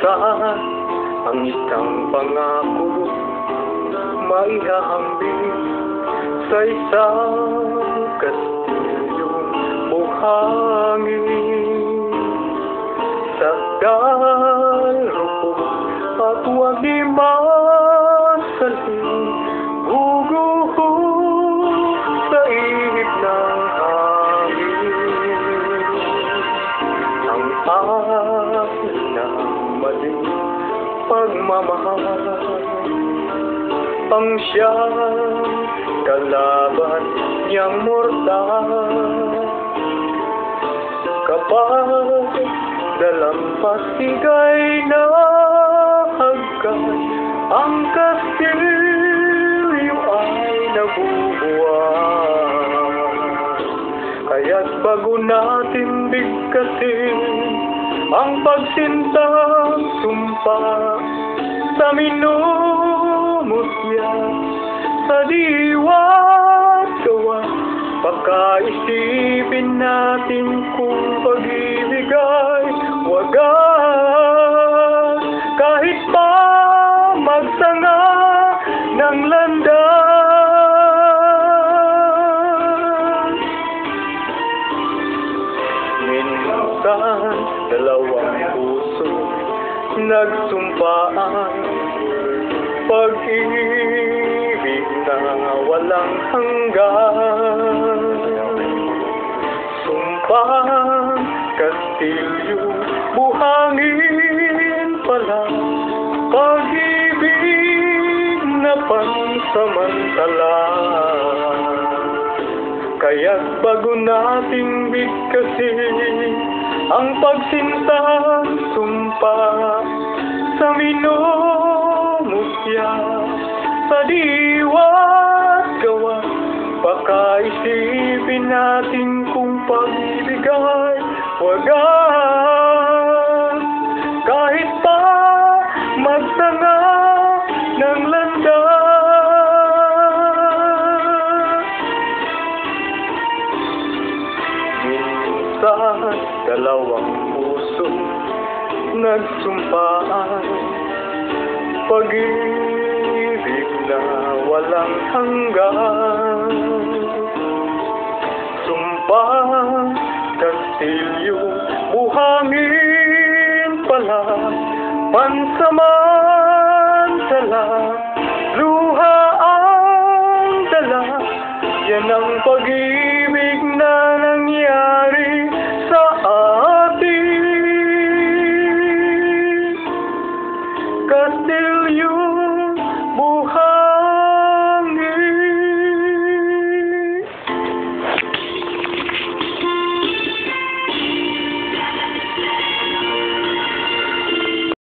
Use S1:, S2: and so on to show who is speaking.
S1: minsan ang isang pangako maihahambing sa isang kastilyong buhangin. Sakdal, rupok at huwag di masaling guguho sa ihip ng hangin. Ang akin na maling pagmamahal ang siyang kalaban niyang mortal. Kapag dalampas ika'y nahagkan, ang kastilyo ay nabubuhay. Kaya't bago natin bigkasin ang pagsintang sumpa sa minumutya, sa diwa't gawa, pagkaisipin natin kung pag-ibig ay wagas. Kahit pa magsanga ng landas, minsan dalawang puso nagsumpaan, pag-ibig na walang hanggan. Sumpang kastilyo, buhangin pala, pag-ibig na pansamantala. Kaya't bago nating bigkasin ang pagsintang sumpa sa minumutya, sa diwa't gawa, pakaisipin natin kung pag-ibig ay wagas. Kahit pa magsanga ng landas, minsan dalawang puso nagsumpaan, pag-ibig na walang hanggan. Sumpang kastilyo, buhangin pala, pansamantala, luha ang dala, yan ang pag-ibig